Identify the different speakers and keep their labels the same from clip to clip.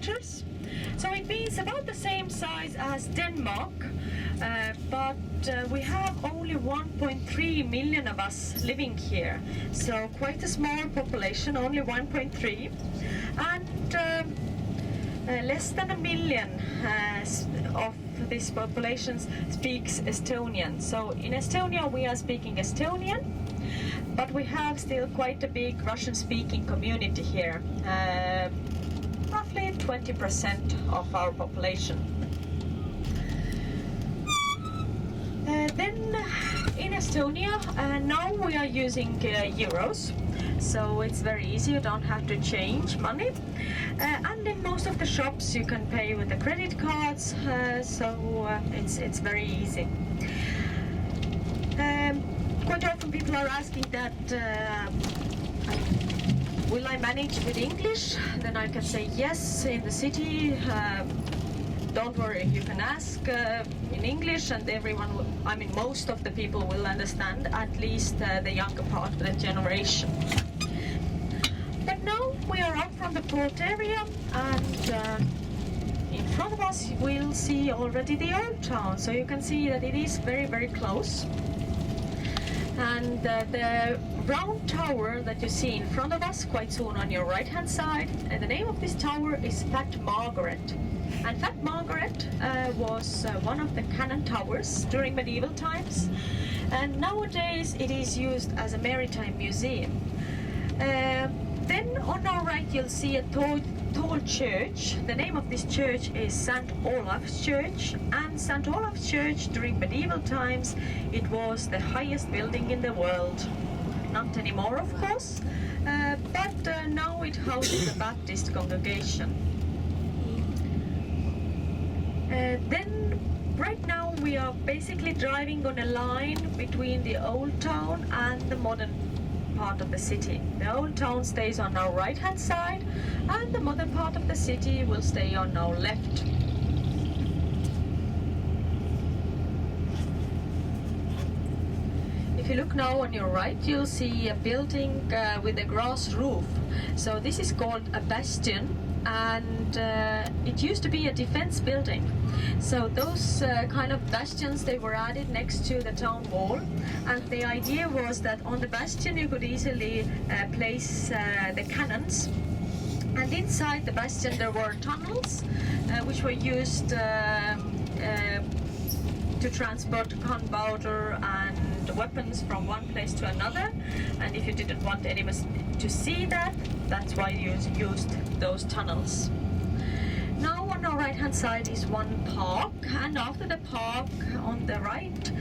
Speaker 1: kilometers. So it means about the same size as Denmark, but we have only 1.3 million of us living here. So quite a small population, only 1.3, and less than 1 million of this population speaks Estonian. So in Estonia we are speaking Estonian, but we have still quite a big Russian-speaking community here, roughly 20% of our population. Then in Estonia, now we are using euros, so it's very easy, you don't have to change money. And in most of the shops you can pay with the credit cards, so it's very easy. Quite often people are asking that will I manage with English? Then I can say yes, in the city. Don't worry, you can ask in English, and everyone will, I mean most of the people will understand, at least the younger part of the generation. But now we are out from the port area, and in front of us we'll see already the old town, so you can see that it is very, very close. And the round tower that you see in front of us quite soon on your right hand side, and the name of this tower is Fat Margaret. And Fat Margaret was one of the cannon towers during medieval times, and nowadays it is used as a maritime museum. Then on our right you'll see a tall church. The name of this church is St. Olaf's Church, and St. Olaf's Church during medieval times it was the highest building in the world. Not anymore, of course, but now it houses a Baptist congregation. Then right now we are basically driving on a line between the old town and the modern part of the city. The old town stays on our right hand side, and the modern part of the city will stay on our left. If you look now on your right, you'll see a building with a grass roof. So this is called a bastion, and it used to be a defense building. So those kind of bastions, they were added next to the town wall, and the idea was that on the bastion you could easily place the cannons, and inside the bastion there were tunnels which were used to transport gunpowder and weapons from one place to another, and if you didn't want anyone to see that, that's why you used those tunnels. Now on our right hand side is one park, and after the park on the right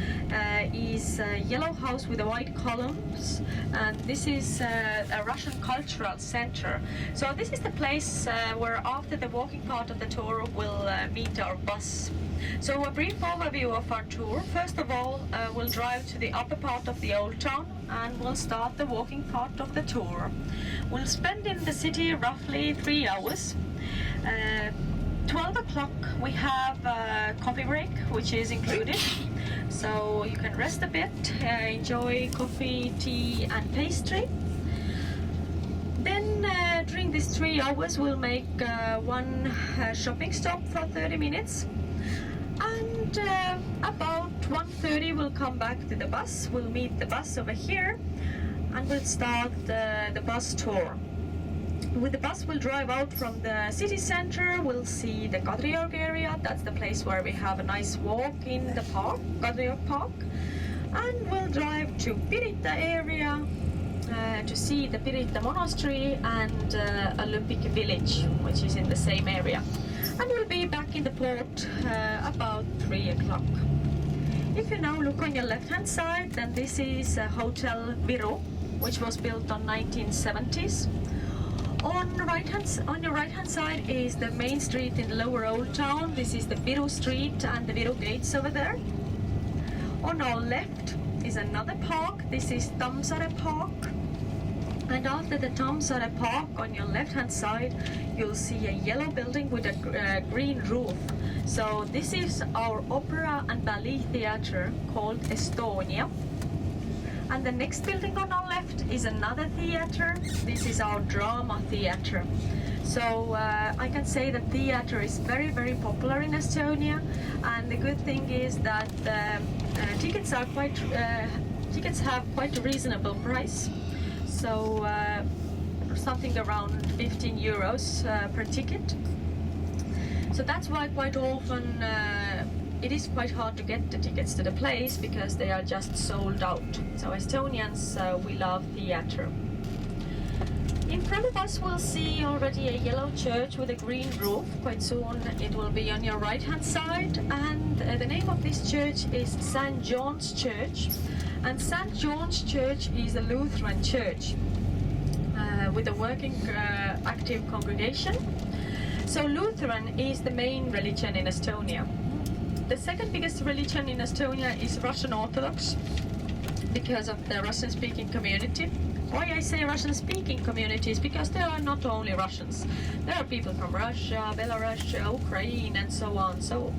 Speaker 1: is a yellow house with the white columns, and this is a Russian cultural center. So this is the place where after the walking part of the tour we'll meet our bus. So a brief overview of our tour. First of all, we'll drive to the upper part of the old town and we'll start the walking part of the tour. We'll spend in the city roughly 3 hours. 12 o'clock we have a coffee break, which is included, so you can rest a bit, enjoy coffee, tea and pastry. Then during these 3 hours we'll make one shopping stop for 30 minutes, and about 1:30 we'll come back to the bus. We'll meet the bus over here and we'll start the bus tour. With the bus we'll drive out from the city center, we'll see the Kadriorg area, that's the place where we have a nice walk in the park, Kadriorg Park, and we'll drive to Pirita area to see the Pirita Monastery and Olympic Village, which is in the same area. And we'll be back in the port about 3 o'clock. If you now look on your left hand side, then this is Hotel Viru, which was built on 1970s. On your right hand side is the main street in the lower old town. This is the Viru street and the Viru gates over there. On our left is another park. This is Tammsaare Park. And after the Tammsaare Park, on your left hand side, you'll see a yellow building with a green roof. So this is our opera and ballet theatre called Estonia. And the next building on our left is another theatre. This is our drama theatre. So I can say that theatre is very, very popular in Estonia, and the good thing is that tickets have quite a reasonable price. So something around 15 euros per ticket. So that's why quite often it is quite hard to get the tickets to the place because they are just sold out. So Estonians, we love theatre. In front of us we'll see already a yellow church with a green roof. Quite soon it will be on your right hand side, and the name of this church is St. John's Church. And St. John's Church is a Lutheran church with a working active congregation. So Lutheran is the main religion in Estonia. The second biggest religion in Estonia is Russian Orthodox because of the Russian speaking community. Why I say Russian speaking community is because there are not only Russians. There are people from Russia, Belarus, Ukraine and so on. So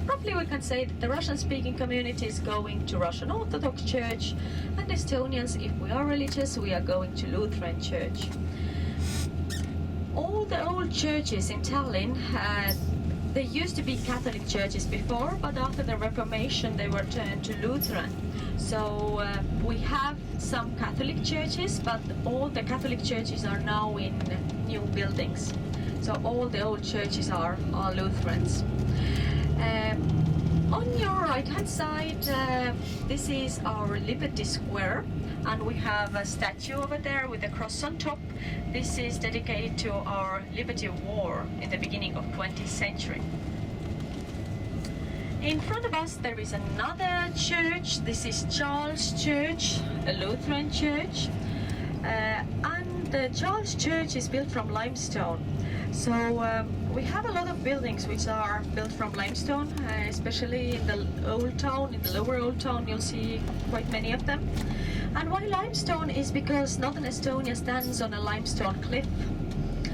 Speaker 1: roughly we can say that the Russian speaking community is going to Russian Orthodox Church, and Estonians, if we are religious, we are going to Lutheran Church. All the old churches in Tallinn, they used to be Catholic churches before, but after the Reformation they were turned to Lutheran. So we have some Catholic churches, but all the Catholic churches are now in new buildings. So all the old churches are Lutherans. On your right hand side, this is our Liberty Square, and we have a statue over there with a cross on top. This is dedicated to our Liberty War in the beginning of 20th century. In front of us there is another church. This is Charles Church, a Lutheran church, and the Charles Church is built from limestone. So we have a lot of buildings which are built from limestone, especially in the old town, in the lower old town you'll see quite many of them. And why limestone is because northern Estonia stands on a limestone cliff.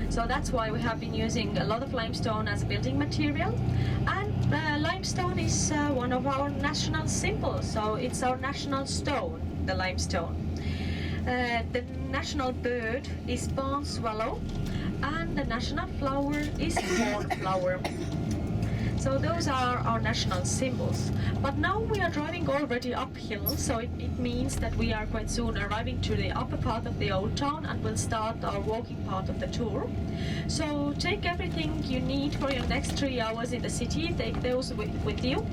Speaker 1: So that's why we have been using a lot of limestone as building material. And limestone is one of our national symbols, so it's our national stone, the limestone. The national bird is barn swallow, and the national flower is cornflower. So those are our national symbols. But now we are driving already uphill, so it means that we are quite soon arriving to the upper part of the old town and will start our walking part of the tour. So take everything you need for your next 3 hours in the city, take those with you.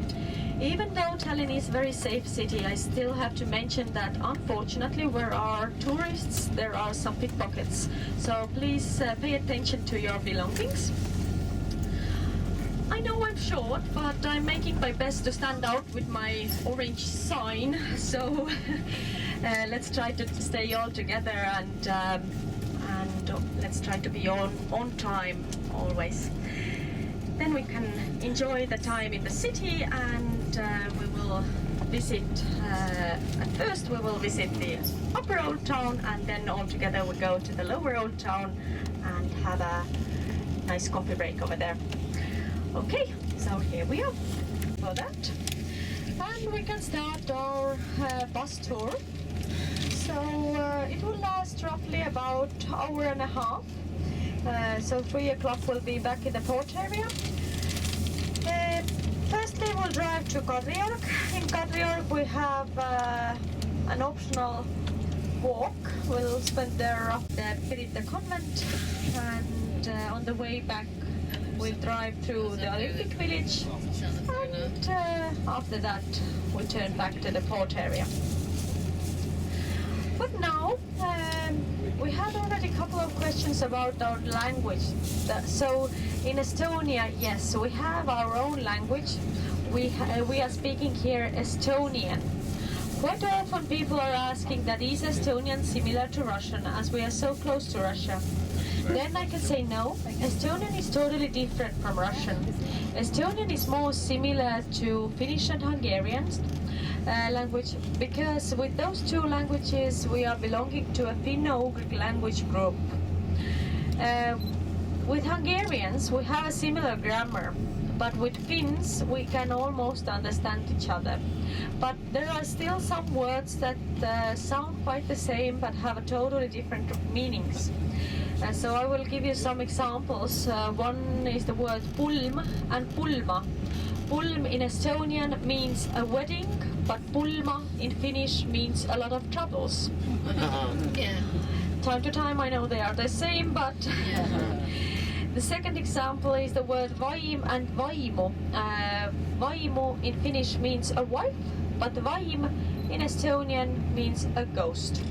Speaker 1: Even though Tallinn is a very safe city, I still have to mention that unfortunately where are tourists, there are some pickpockets. So please pay attention to your belongings. I know I'm short, but I'm making my best to stand out with my orange sign. So let's try to stay all together and let's try to be on time always. Then we can enjoy the time in the city, and we will visit, at first we will visit the upper old town, and then all together we go to the lower old town and have a nice coffee break over there. Okay, so here we are for that. And we can start our bus tour. So it will last roughly about an hour and a half. So 3 o'clock we'll be back in the port area. Firstly we'll drive to Kadriorg. In Kadriorg we have an optional walk. We'll spend there visit the convent, and on the way back we'll drive through the Olympic village, and after that we turn back to the port area. But now we had already a couple of questions about our language. So in Estonia, yes, we have our own language. We are speaking here Estonian. Quite often people are asking that is Estonian similar to Russian, as we are so close to Russia. Then I can say no, Estonian is totally different from Russian. Estonian is more similar to Finnish and Hungarian language, because with those two languages we are belonging to a Finno-Ugric language group. With Hungarians we have a similar grammar, but with Finns we can almost understand each other. But there are still some words that sound quite the same but have a totally different meanings. So I will give you some examples. One is the word pulm and pulma. Pulm in Estonian means a wedding, but pulma in Finnish means a lot of troubles.
Speaker 2: Yeah.
Speaker 1: Time to time I know they are the same, but the second example is the word vaim and vaimo. Vaimo in Finnish means a wife, but vaim in Estonian means a ghost.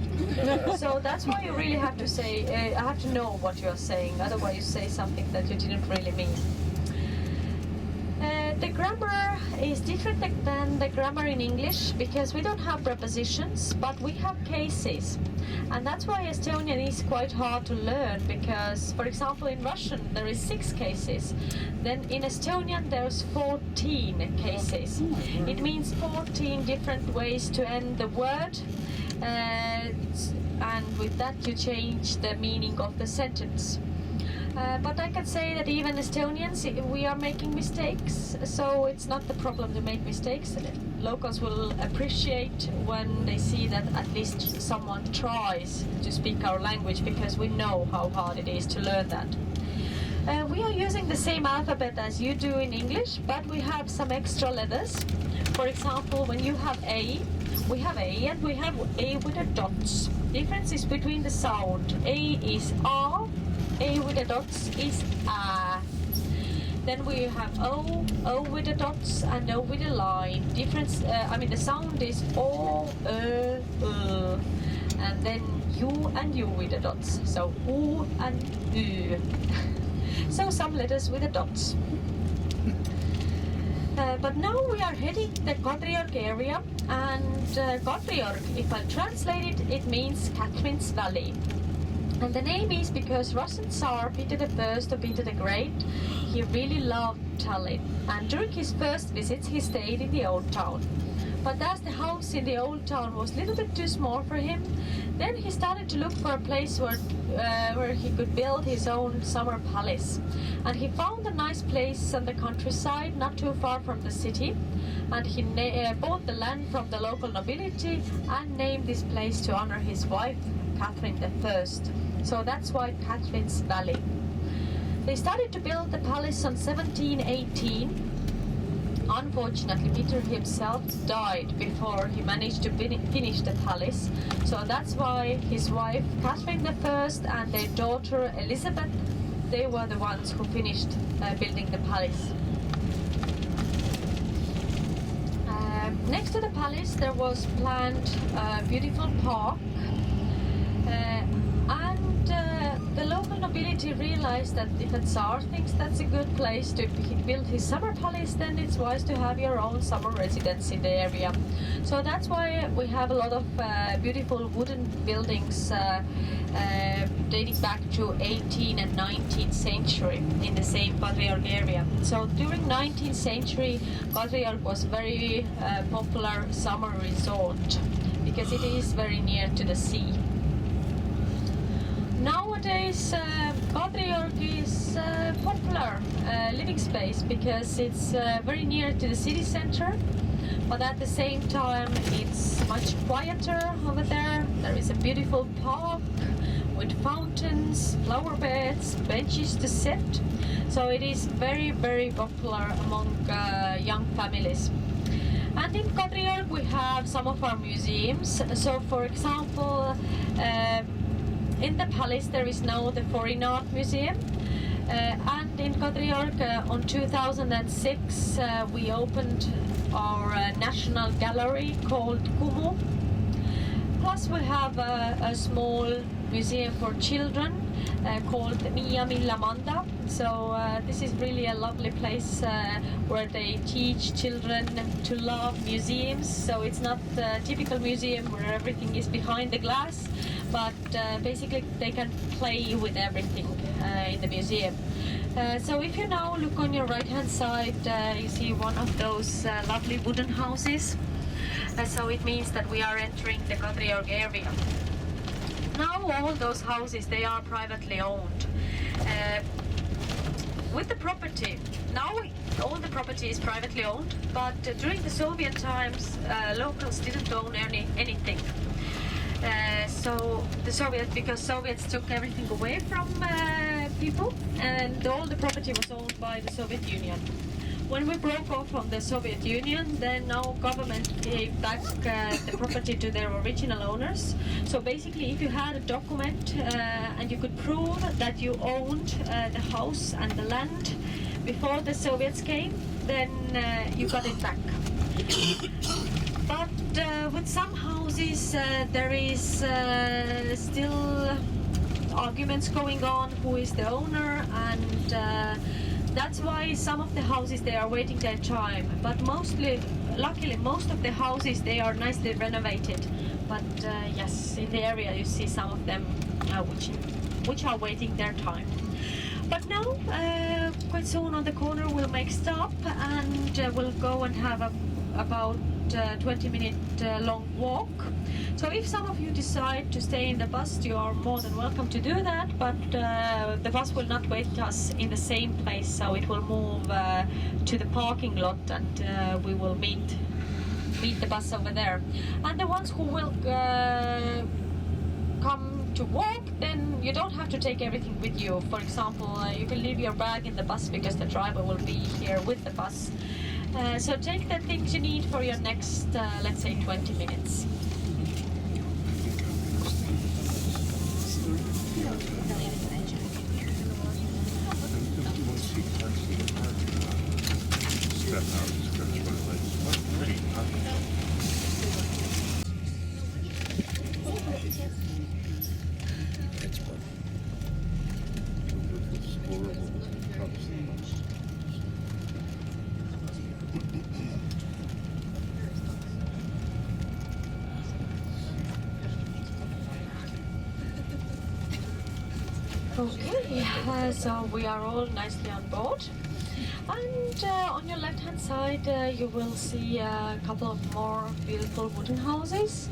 Speaker 1: So that's why you really have to say, I have to know what you're saying, otherwise you say something that you didn't really mean. The grammar is different than the grammar in English because we don't have prepositions, but we have cases. And that's why Estonian is quite hard to learn because, for example, in Russian there is 6 cases. Then in Estonian there's 14 cases. It means 14 different ways to end the word. And with that you change the meaning of the sentence. But I can say that even Estonians, we are making mistakes, so it's not the problem to make mistakes. Locals will appreciate when they see that at least someone tries to speak our language because we know how hard it is to learn that. We are using the same alphabet as you do in English, but we have some extra letters. For example, when you have A, we have A and we have A with the dots. Difference is between the sound. A is A with the dots is A. Then we have O with the dots and O with a line. Difference, the sound is O, and then U with the dots. So U and U. So some letters with the dots. But now we are heading the Kadriorg area, and Kadriorg, if I translate it, it means Catherine's Valley. And the name is because Russian Tsar Peter I or Peter the Great, he really loved Tallinn. And during his first visits he stayed in the old town. But as the house in the old town was a little bit too small for him, then he started to look for a place where he could build his own summer palace. And he found a nice place on the countryside, not too far from the city. And he bought the land from the local nobility and named this place to honor his wife, Catherine I. So that's why Catherine's Valley. They started to build the palace in 1718. Unfortunately, Peter himself died before he managed to finish the palace. So that's why his wife Catherine I and their daughter Elizabeth, they were the ones who finished building the palace. Next to the palace there was planned a beautiful park. The local nobility realized that if a Tsar thinks that's a good place to build his summer palace, then it's wise to have your own summer residence in the area. So that's why we have a lot of beautiful wooden buildings dating back to 18th and 19th century in the same Kadriorg area. So during 19th century, Kadriorg was very popular summer resort because it is very near to the sea. Nowadays, Kadriorg is a popular living space because it's very near to the city center, but at the same time it's much quieter over there. There is a beautiful park with fountains, flower beds, benches to sit. So it is very, very popular among young families. And in Kadriorg we have some of our museums. So for example, in the palace there is now the Foreign Art Museum, and in Kadriorg on 2006 we opened our national gallery called Kumu. Plus we have a small museum for children called Mia Milla Manda. So this is really a lovely place where they teach children to love museums. So it's not a typical museum where everything is behind the glass, but basically they can play with everything in the museum. So if you now look on your right hand side, you see one of those lovely wooden houses. So it means that we are entering the Kadriorg area. Now all those houses, they are privately owned. With the property, now all the property is privately owned, but during the Soviet times locals didn't own anything. So the because Soviets took everything away from people, and all the property was owned by the Soviet Union. When we broke off from the Soviet Union, then our government gave back the property to their original owners. So basically, if you had a document and you could prove that you owned the house and the land before the Soviets came, then you got it back. But with some houses, there is still arguments going on who is the owner, and that's why some of the houses, they are waiting their time. But luckily, most of the houses, they are nicely renovated. But yes, in the area you see some of them which are waiting their time. But now, quite soon on the corner, we'll make stop, and we'll go and have about 20-minute long walk. So if some of you decide to stay in the bus, you are more than welcome to do that, but the bus will not wait us in the same place, so it will move to the parking lot, and we will meet the bus over there. And the ones who will come to walk, then you don't have to take everything with you. For example, you can leave your bag in the bus because the driver will be here with the bus. So take the things you need for your next, let's say, 20 minutes. Okay, so we are all nicely on board, and on your left hand side you will see a couple of more beautiful wooden houses,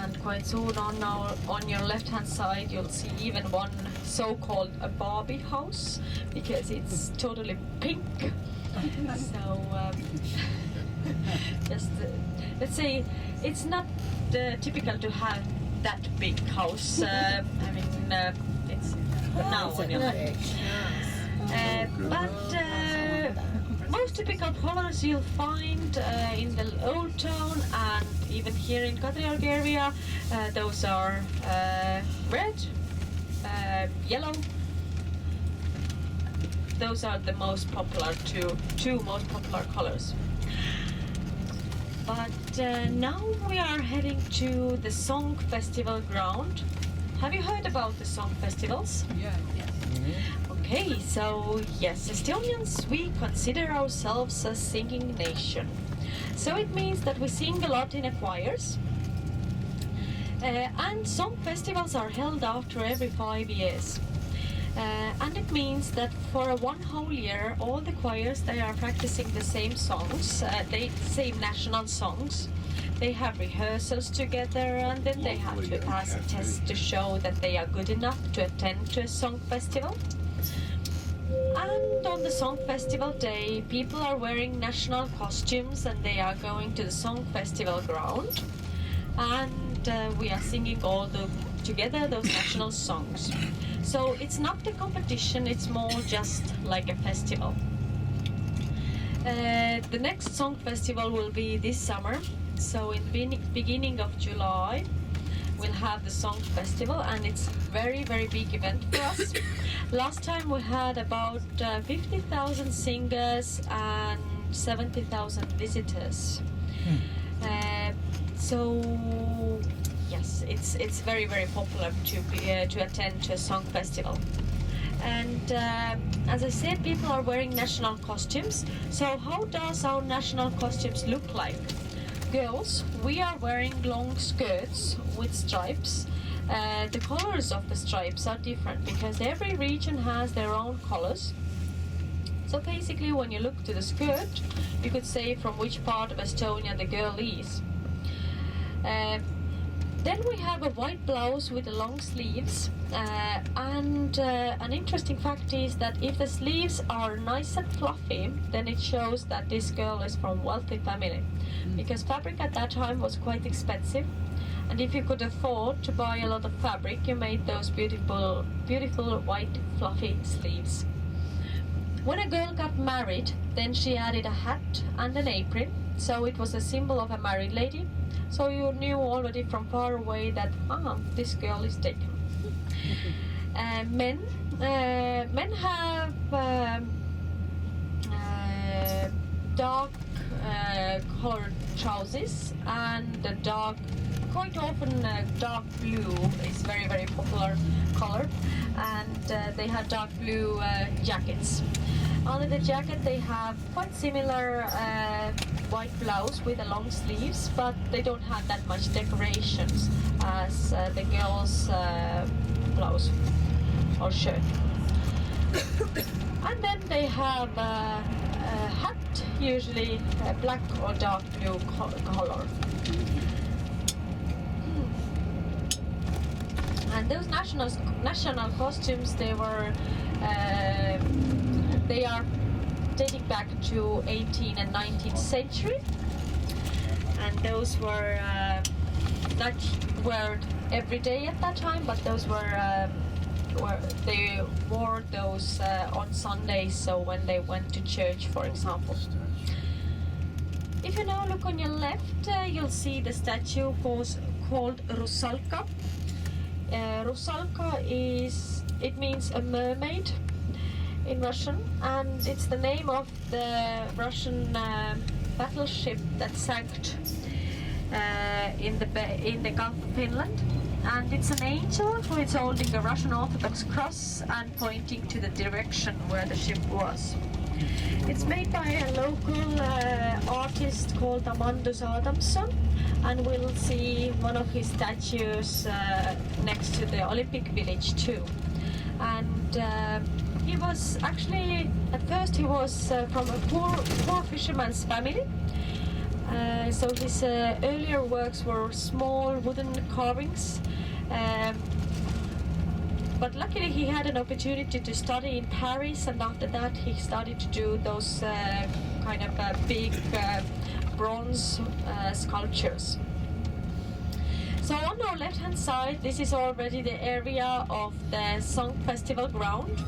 Speaker 1: and quite soon on your left hand side you'll see even one so-called a Barbie house, because it's totally pink. So just let's say it's not typical to have that big house. I mean, it's now on your left. But most typical colors you'll find in the old town, and even here in Kadriorg area, those are red, yellow. Those are the most popular two most popular colors. But now we are heading to the Song Festival ground. Have you heard about the song festivals?
Speaker 2: Yeah. Mm-hmm.
Speaker 1: Okay, so yes, Estonians, we consider ourselves a singing nation. So it means that we sing a lot in choirs. And song festivals are held after every 5 years. And it means that for one whole year, all the choirs, they are practicing the same songs, same national songs. They have rehearsals together, and then they have to pass a test to show that they are good enough to attend to a song festival. And on the song festival day, people are wearing national costumes, and they are going to the song festival ground. And we are singing all together those national songs. So it's not a competition, it's more just like a festival. The next song festival will be this summer. So in the beginning of July, we'll have the song festival, and it's very, very big event for us. Last time we had about 50,000 singers and 70,000 visitors. So yes, it's very, very popular to attend to a song festival. And as I said, people are wearing national costumes. So how does our national costumes look like? Girls, we are wearing long skirts with stripes. The colors of the stripes are different because every region has their own colors. So basically, when you look to the skirt, you could say from which part of Estonia the girl is. Then we have a white blouse with the long sleeves, and an interesting fact is that if the sleeves are nice and fluffy, then it shows that this girl is from wealthy family, because fabric at that time was quite expensive, And if you could afford to buy a lot of fabric, you made those beautiful, beautiful white fluffy sleeves. When a girl got married, then she added a hat and an apron, so it was a symbol of a married lady. So you knew already from far away that this girl is taken. Men have dark colored trousers, and quite often dark blue is very popular color, and they have dark blue jackets. Under the jacket they have quite similar white blouse with the long sleeves, but they don't have that much decorations as the girls' blouse or shirt. And then they have a hat, usually black or dark blue color. And those national costumes, they are dating back to 18th and 19th century, and those were not worn every day at that time, but those were they wore those on Sundays, so when they went to church, for example. If you now look on your left, you'll see the statue called Rusalka. Rusalka means a mermaid in Russian, and it's the name of the Russian battleship that sank in the Gulf of Finland. And it's an angel who is holding a Russian Orthodox cross and pointing to the direction where the ship was. It's made by a local artist called Amandus Adamson, and we'll see one of his statues next to the Olympic Village too. And he was actually, at first he was from a poor fisherman's family. So his earlier works were small wooden carvings, but luckily he had an opportunity to study in Paris, and after that he started to do those kind of big bronze sculptures. So on our left hand side, this is already the area of the Song Festival ground.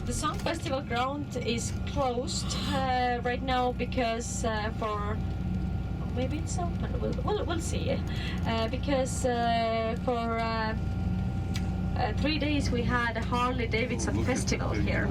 Speaker 1: The Song Festival ground is closed right now because maybe it's open. We'll see. Because for 3 days we had a Harley Davidson festival here,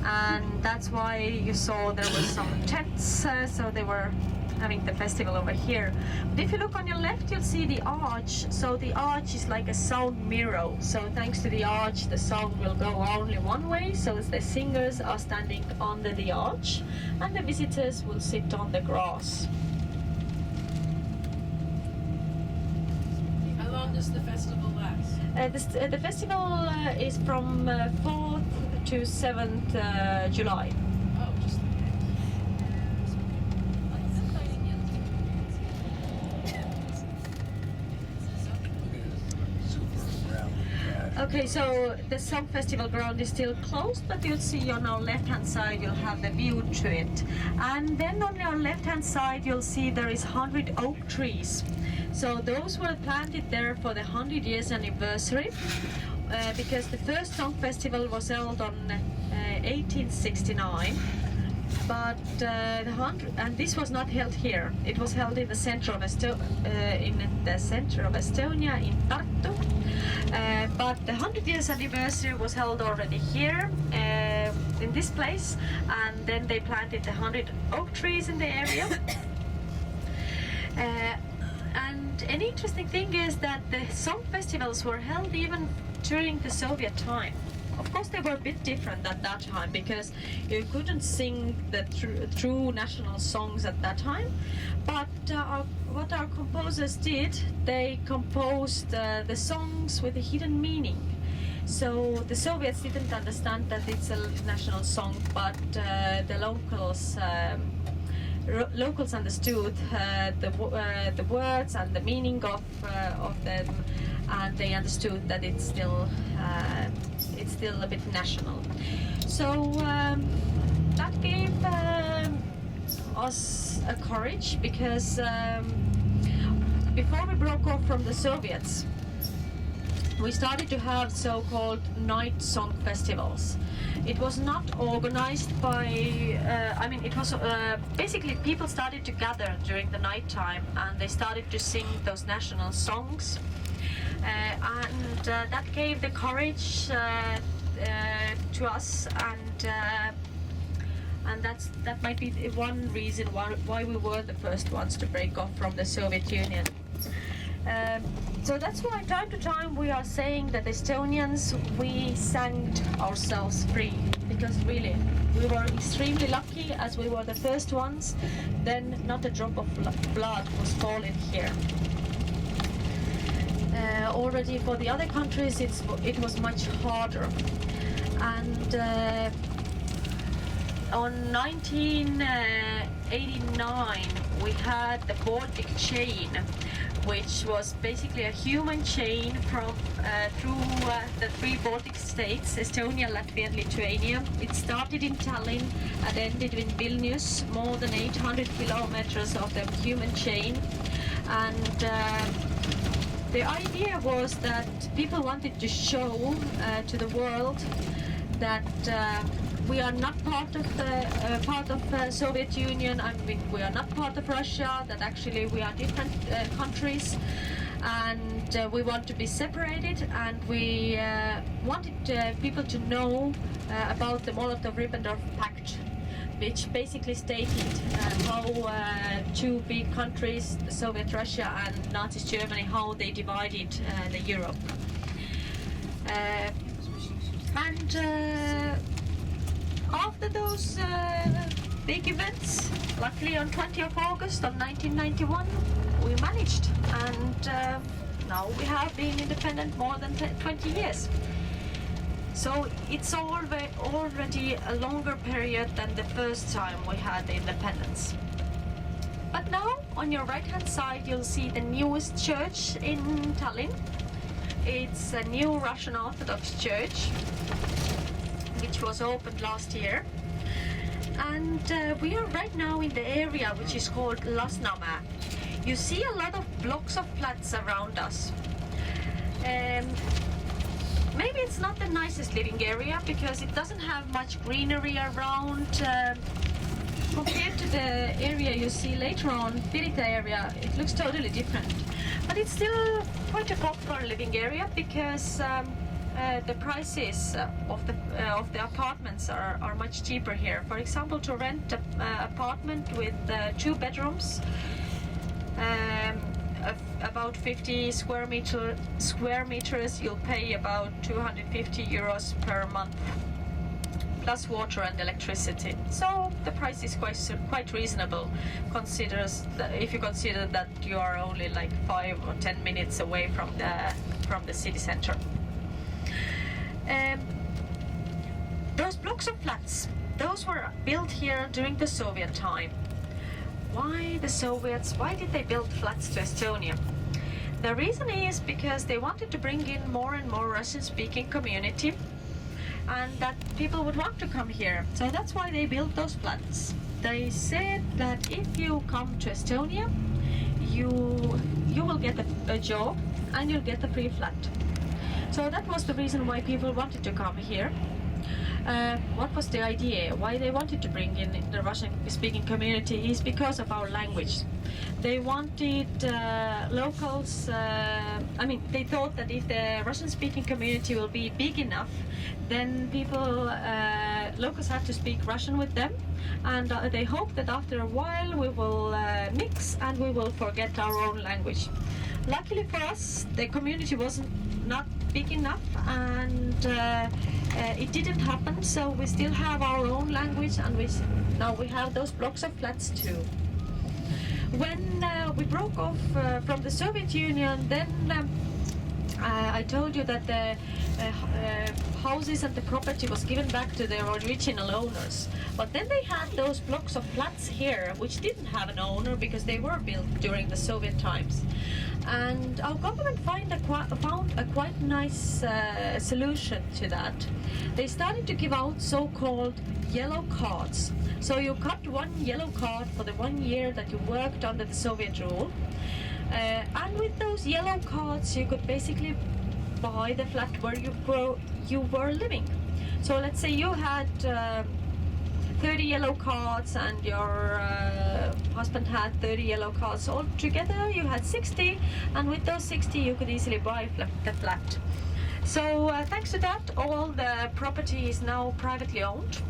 Speaker 1: and that's why you saw there were some tents. So they were having the festival over here. But if you look on your left, you'll see the arch. So the arch is like a sound mirror. So thanks to the arch, the sound will go only one way. So the singers are standing under the arch, and the visitors will sit on the grass.
Speaker 2: How long does the festival last?
Speaker 1: The festival is from 4th to 7th July.
Speaker 2: Oh, just
Speaker 1: Okay, so the Song Festival ground is still closed, but you'll see on our left-hand side you'll have the view to it. And then on your left-hand side you'll see there is 100 oak trees. So those were planted there for the 100 years anniversary, because the first Song Festival was held on 1869. But and this was not held here. It was held in the center of Estonia, in Tartu. But the 100 years anniversary was held already here in this place, and then they planted 100 oak trees in the area. And an interesting thing is that the song festivals were held even during the Soviet time. Of course, they were a bit different at that time because you couldn't sing the true national songs at that time. But what our composers did, they composed the songs with a hidden meaning. So the Soviets didn't understand that it's a national song, but the locals understood the words and the meaning of them, and they understood that it's still a bit national. So that gave us a courage, because before we broke off from the Soviets, we started to have so-called night song festivals. It was not organized by, it was basically people started to gather during the night time and they started to sing those national songs. And that gave the courage to us, and that might be one reason why we were the first ones to break off from the Soviet Union. So that's why time to time we are saying that Estonians, we sang ourselves free, because really we were extremely lucky as we were the first ones. Then not a drop of blood was falling here. Already for the other countries it was much harder. And on 1989 we had the Baltic chain, which was basically a human chain from through the three Baltic states, Estonia, Latvia and Lithuania. It started in Tallinn and ended in Vilnius, more than 800 kilometers of the human chain. And the idea was that people wanted to show to the world that we are not part of the Soviet Union. I mean, we are not part of Russia. That actually we are different countries, and we want to be separated. And we wanted people to know about the Molotov-Ribbentrop Pact, which basically stated how two big countries, Soviet Russia and Nazi Germany, how they divided the Europe. After those big events, luckily on 20th of August of 1991, we managed, and now we have been independent more than 20 years. So it's already a longer period than the first time we had the independence. But now, on your right-hand side, you'll see the newest church in Tallinn. It's a new Russian Orthodox church, which was opened last year. And we are right now in the area which is called Lasnamäe. You see a lot of blocks of flats around us. Maybe it's not the nicest living area because it doesn't have much greenery around. Compared to the area you see later on, Pirita area, it looks totally different. But it's still quite a popular living area because the prices of the apartments are much cheaper here. For example, to rent an apartment with 2 bedrooms, about 50 square meters, you'll pay about 250 euros per month, plus water and electricity. So the price is quite reasonable, if you consider that you are only like 5 or 10 minutes away from the city center. Those blocks of flats, those were built here during the Soviet time. Why the Soviets? Why did they build flats to Estonia? The reason is because they wanted to bring in more and more Russian-speaking community, and that people would want to come here. So that's why they built those flats. They said that if you come to Estonia, you will get a job and you'll get a free flat. So that was the reason why people wanted to come here. What was the idea? Why they wanted to bring in the Russian-speaking community is because of our language. They wanted locals, they thought that if the Russian-speaking community will be big enough, then locals have to speak Russian with them, and they hope that after a while we will mix and we will forget our own language. Luckily for us, the community wasn't not big enough, and it didn't happen, so we still have our own language, and now we have those blocks of flats too. When we broke off from the Soviet Union, then I told you that houses and the property was given back to their original owners. But then they had those blocks of flats here, which didn't have an owner because they were built during the Soviet times. And our government found a quite nice solution to that. They started to give out so-called yellow cards. So you got one yellow card for the 1 year that you worked under the Soviet rule. And with those yellow cards, you could basically buy the flat where you were living. So let's say you had 30 yellow cards and your husband had 30 yellow cards. All together you had 60, and with those 60 you could easily buy the flat. So thanks to that, all the property is now privately owned.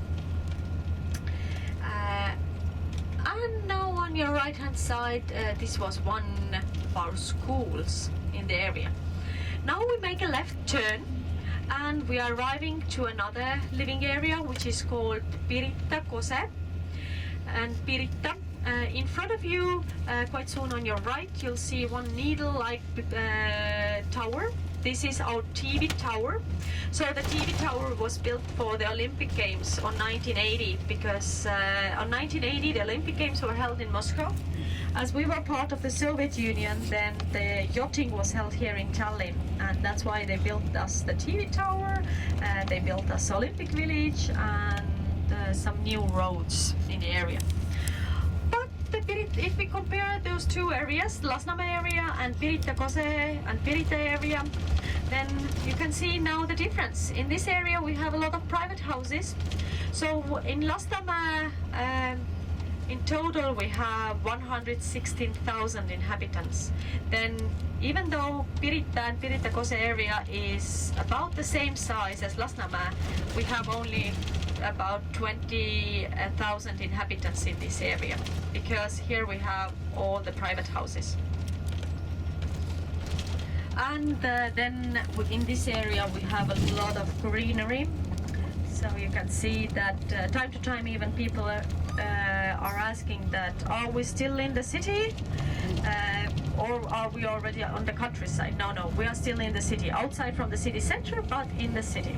Speaker 1: And now on your right hand side, this was one of our schools in the area. Now we make a left turn and we are arriving to another living area which is called Pirita Kose. And Pirita, in front of you, quite soon on your right, you'll see one needle-like tower. This is our TV tower. So the TV tower was built for the Olympic Games on 1980 because on 1980 the Olympic Games were held in Moscow. As we were part of the Soviet Union, then the yachting was held here in Tallinn, and that's why they built us the TV tower, they built us Olympic Village and some new roads in the area. But if we compare those two areas, Lasnamäe area and Pirita Kose and Pirita area, then you can see now the difference. In this area we have a lot of private houses. So in Lasnamäe, in total we have 116,000 inhabitants. Then even though Pirita and Pirita Kose area is about the same size as Lasnamäe, we have only about 20,000 inhabitants in this area, because here we have all the private houses. And then in this area we have a lot of greenery. So you can see that time to time even people are asking that, are we still in the city or are we already on the countryside? No, we are still in the city, outside from the city center, but in the city.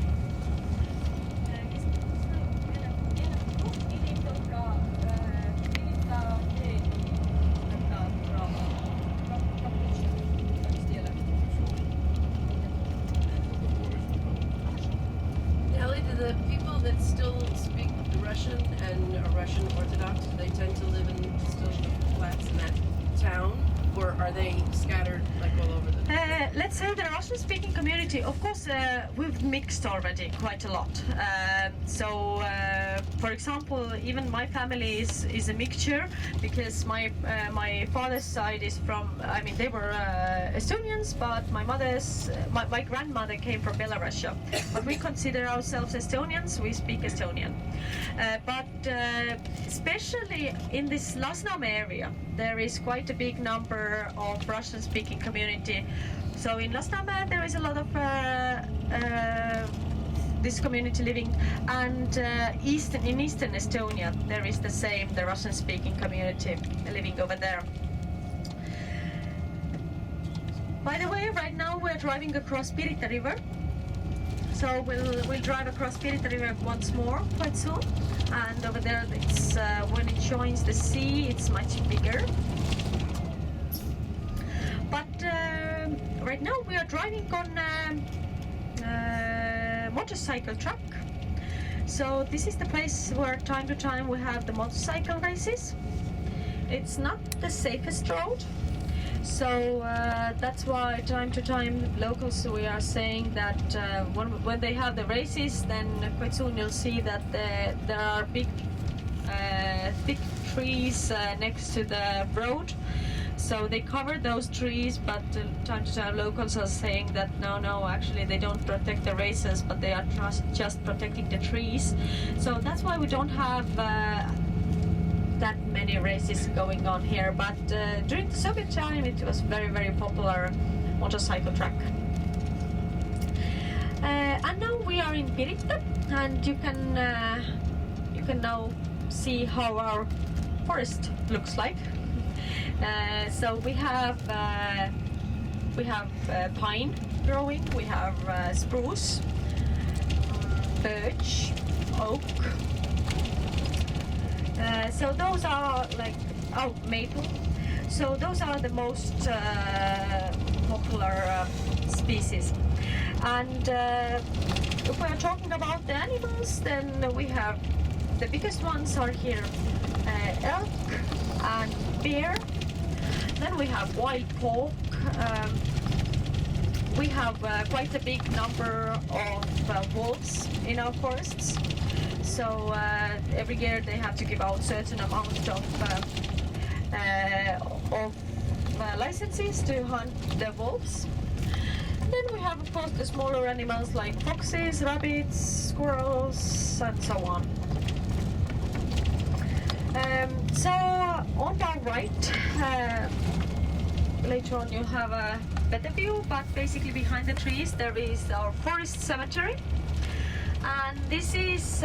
Speaker 2: The people that still speak Russian and are Russian Orthodox, do they tend to live in still the flats in that town, or are they scattered like all over the?
Speaker 1: Let's say the Russian-speaking community. Of course, we've mixed already quite a lot. For example, even my family is a mixture, because my father's side is from. I mean, they were Estonians, but my grandmother came from Belarus. But we consider ourselves Estonians. We speak Estonian. But especially in this Lasnamäe area, there is quite a big number of Russian-speaking community. So in Lasnamäe there is a lot of this community living, and in eastern Estonia there is the same, the Russian-speaking community living over there. By the way, right now we're driving across Pirita River. So we'll drive across Pirita River once more quite soon, and over there it's when it joins the sea it's much bigger. But right now we are driving on a motorcycle track. So this is the place where time to time we have the motorcycle races. It's not the safest road. So that's why time to time locals, we are saying that when they have the races, then quite soon you'll see that there are big thick trees next to the road. So they cover those trees, but time to time locals are saying that no, actually they don't protect the racers, but they are just protecting the trees. So that's why we don't have that many races going on here, but during the Soviet time it was very, very popular motorcycle track. And now we are in Pirita, and you can now see how our forest looks like. So we have pine growing. We have spruce, birch, oak. So those are like, oh, maple. So those are the most popular species. And if we're talking about the animals, then we have the biggest ones are here elk and bear. Then we have wild pork. We have quite a big number of wolves in our forests. So every year they have to give out certain amount of licenses to hunt the wolves. Then we have, of course, the smaller animals like foxes, rabbits, squirrels, and so on. So on our right, later on you'll have a better view, but basically behind the trees there is our forest cemetery. And this is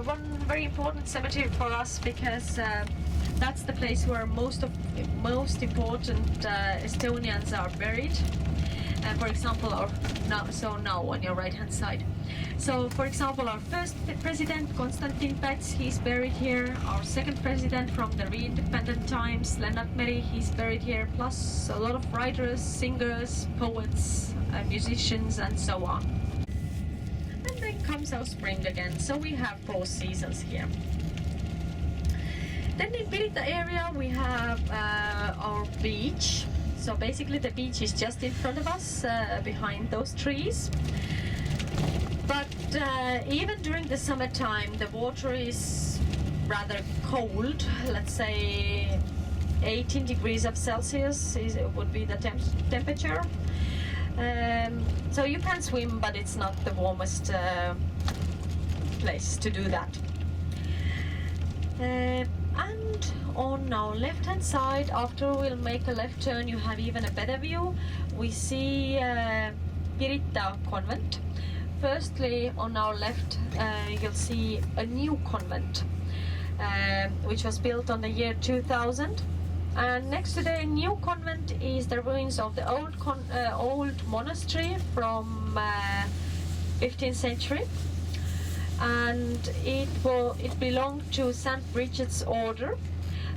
Speaker 1: one very important cemetery for us because that's the place where most important Estonians are buried. For example, now on your right hand side. So for example, our first president, Konstantin Päts, he's buried here. Our second president from the re-independent times, Lennart Meri, he's buried here. Plus a lot of writers, singers, poets, musicians, and so on. And then comes our spring again. So we have 4 seasons here. Then in Pirita area we have our beach. So basically the beach is just in front of us, behind those trees. But even during the summertime the water is rather cold, let's say 18 degrees of Celsius would be the temperature. So you can swim, but it's not the warmest place to do that. And on our left hand side, after we'll make a left turn, you have even a better view. We see Pirita convent. Firstly, on our left you'll see a new convent which was built on the year 2000. And next to the new convent is the ruins of the old monastery from 15th century. And it belonged to St. Bridget's order.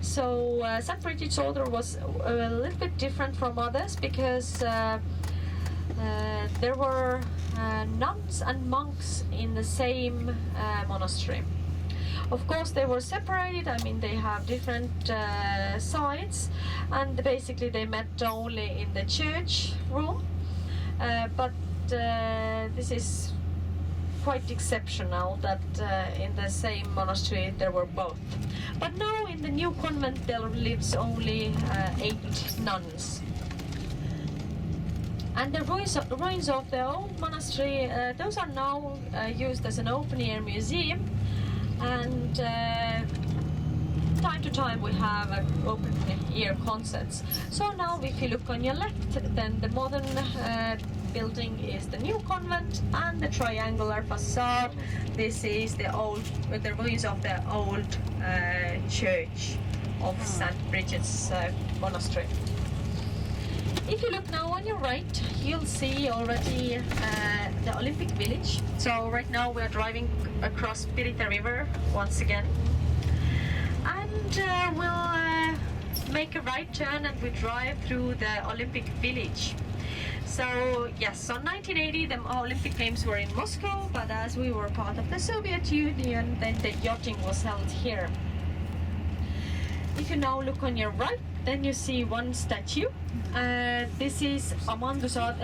Speaker 1: So St. Bridget's order was a little bit different from others because there were nuns and monks in the same monastery. Of course they were separated, I mean they have different sides, and basically they met only in the church room, but this is quite exceptional that in the same monastery there were both. But now in the new convent there lives only 8 nuns. And the ruins of the old monastery, those are now used as an open-air museum, and time to time we have open-air concerts. So now if you look on your left, then the modern building is the new convent, and the triangular facade, this is the ruins of the old church of St. Bridget's monastery. If you look now on your right, you'll see already the Olympic village. So right now we're driving across Pirita river once again, and we'll make a right turn and we drive through the Olympic village. So yes, on 1980 the Olympic Games were in Moscow, but as we were part of the Soviet Union, then the yachting was held here. If you now look on your right, then you see one statue. This is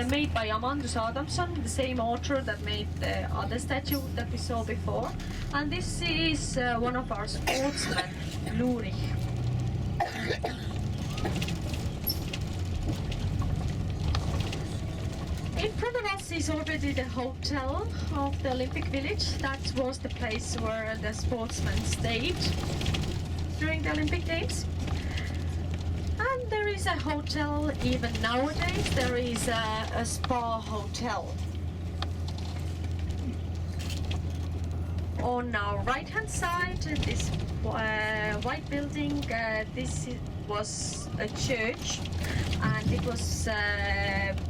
Speaker 1: made by Amandus Adamson, the same author that made the other statue that we saw before. And this is one of our sportsmen, Lurich. In front of us is already the hotel of the Olympic Village. That was the place where the sportsmen stayed during the Olympic Games. And there is a hotel, even nowadays, there is a spa hotel. On our right hand side, this white building, was a church, and it was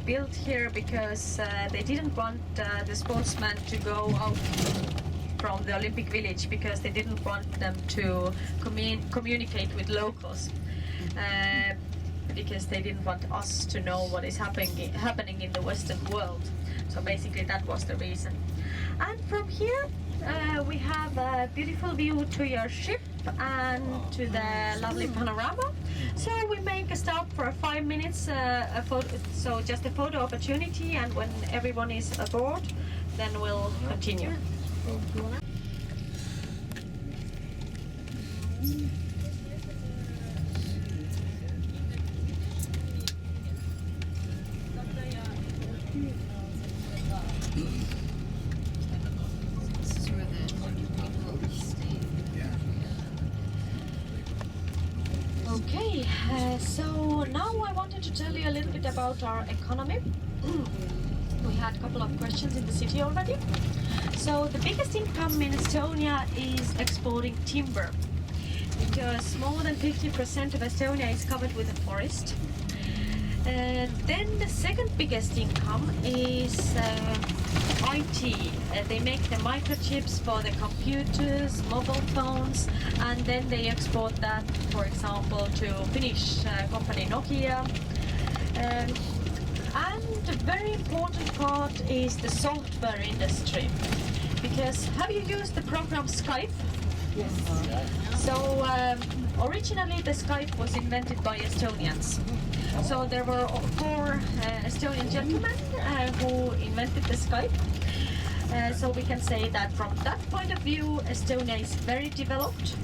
Speaker 1: built here because they didn't want the sportsmen to go out from the Olympic Village, because they didn't want them to communicate with locals, because they didn't want us to know what is happening in the Western world. So basically that was the reason. And from here we have a beautiful view to your ship and to the lovely panorama. So we make a stop for 5 minutes, so just a photo opportunity, and when everyone is aboard, then we'll continue. Okay, so now I wanted to tell you a little bit about our economy. We had a couple of questions in the city already. So the biggest income in Estonia is exporting timber, because more than 50% of Estonia is covered with a forest. Then the second biggest income is IT. They make the microchips for the computers, mobile phones, and then they export that, for example, to Finnish company Nokia. And a very important part is the software industry, because have you used the program Skype?
Speaker 3: Yes.
Speaker 1: So originally the Skype was invented by Estonians. So there were 4 Estonian gentlemen who invented the Skype. So we can say that from that point of view, Estonia is very developed.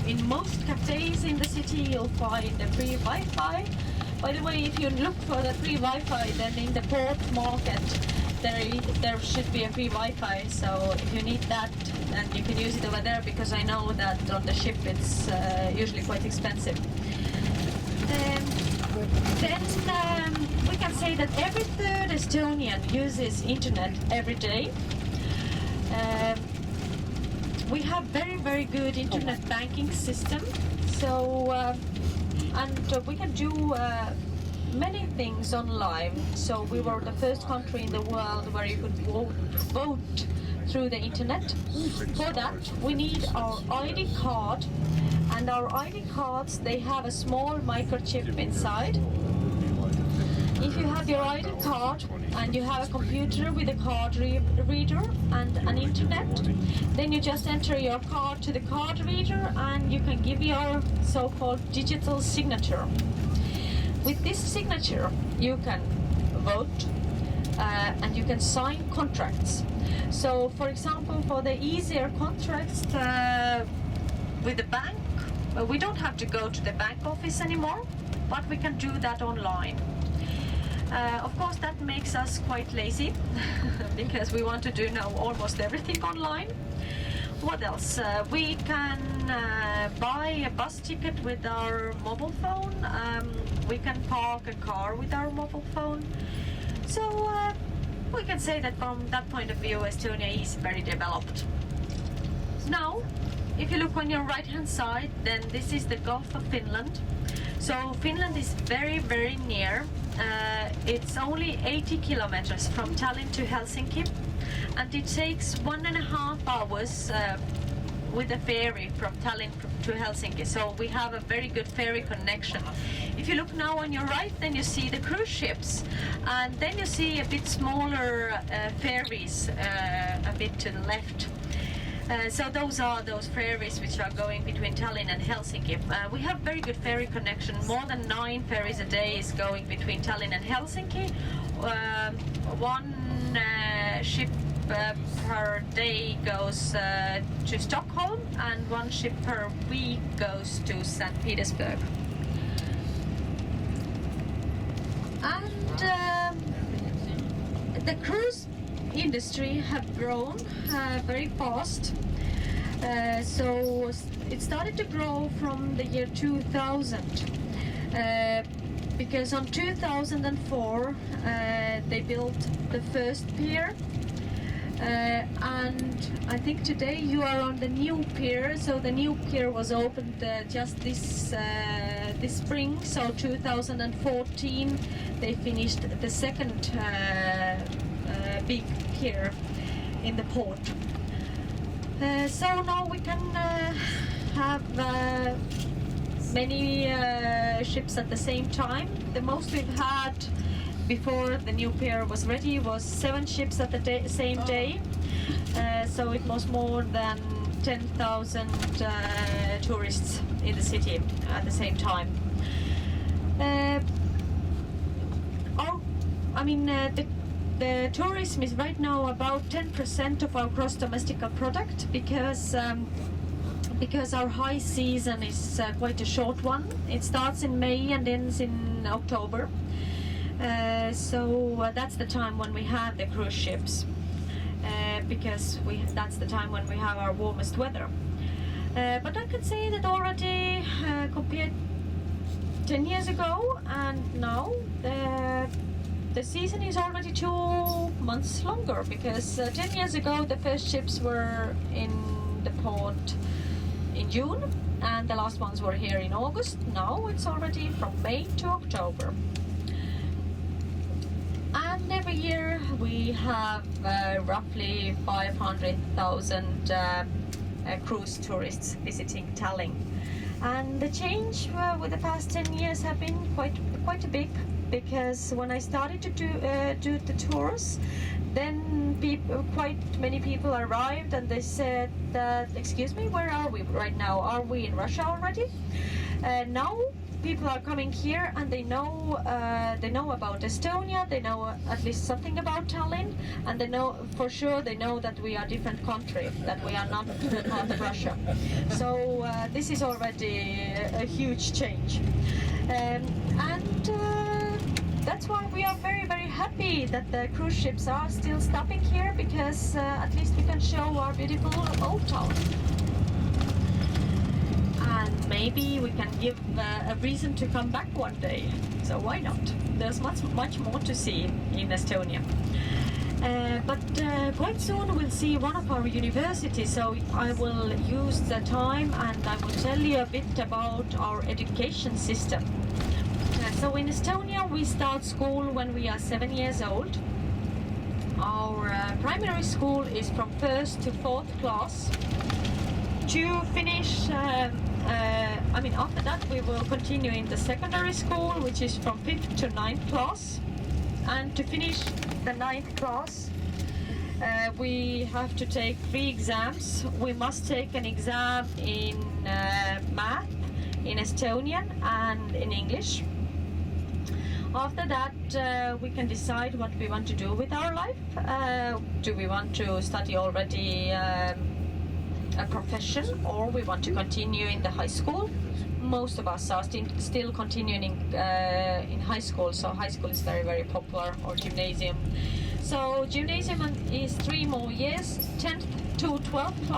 Speaker 1: In most cafes in the city, you'll find a free Wi-Fi. By the way, if you look for the free Wi-Fi, then in the port market, there should be a free Wi-Fi. So if you need that, then you can use it over there, because I know that on the ship it's usually quite expensive. Then we can say that every third Estonian uses internet every day. We have very good internet banking system. So and we can do many things online. So we were the first country in the world where you could vote through the internet. For that we need our ID card, and our ID cards, they have a small microchip inside. If you have your ID card and you have a computer with a card reader and an internet, then you just enter your card to the card reader and you can give your so-called digital signature. With this signature you can vote and you can sign contracts. So for example, for the easier contracts with the bank, we don't have to go to the bank office anymore, but we can do that online. Of course that makes us quite lazy because we want to do now almost everything online. What else? We can buy a bus ticket with our mobile phone. We can park a car with our mobile phone. So we can say that from that point of view, Estonia is very developed. Now, if you look on your right hand side, then this is the Gulf of Finland. So Finland is very near. It's only 80 kilometers from Tallinn to Helsinki, and it takes 1.5 hours with a ferry from Tallinn to Helsinki. So we have a very good ferry connection. If you look now on your right, then you see the cruise ships, and then you see a bit smaller ferries a bit to the left. So those are those ferries which are going between Tallinn and Helsinki. We have very good ferry connection. More than 9 ferries a day is going between Tallinn and Helsinki. One ship per day goes to Stockholm, and 1 ship per week goes to St. Petersburg. And the cruise industry have grown very fast. So it started to grow from the year 2000 because on 2004 they built the first pier. And I think today you are on the new pier. So the new pier was opened just this spring. So 2014 they finished the second big pier in the port. So now we can have many ships at the same time. The most we've had before the new pier was ready was 7 ships at the same day. So it was more than 10,000 tourists in the city at the same time. The tourism is right now about 10% of our gross domestic product because our high season is quite a short one. It starts in May and ends in October. So that's the time when we have the cruise ships, because that's the time when we have our warmest weather. But I can say that already compared 10 years ago and now, the season is already 2 months longer, because 10 years ago the first ships were in the port in June and the last ones were here in August. Now it's already from May to October. And every year we have roughly 500,000 cruise tourists visiting Tallinn. And the change with the past 10 years have been quite a big, because when I started to do the tours, then quite many people arrived and they said that, excuse me, where are we right now? Are we in Russia already? Now people are coming here and they know about Estonia, they know at least something about Tallinn, and they know for sure that we are a different country, that we are not part of Russia. So this is already a huge change. That's why we are very, very happy that the cruise ships are still stopping here, because at least we can show our beautiful old town. And maybe we can give a reason to come back one day. So why not? There's much more to see in Estonia. But quite soon we'll see one of our universities, so I will use the time and I will tell you a bit about our education system. So in Estonia we start school when we are 7 years old. Our primary school is from 1st to 4th class. To finish, after that we will continue in the secondary school, which is from 5th to 9th class. And to finish the 9th class, we have to take 3 exams. We must take an exam in math, in Estonian and in English. After that, we can decide what we want to do with our life. Do we want to study already a profession, or we want to continue in the high school? Most of us are still continuing in high school, so high school is very, very popular, or gymnasium. So gymnasium is 3 more years, 10th to 12th class.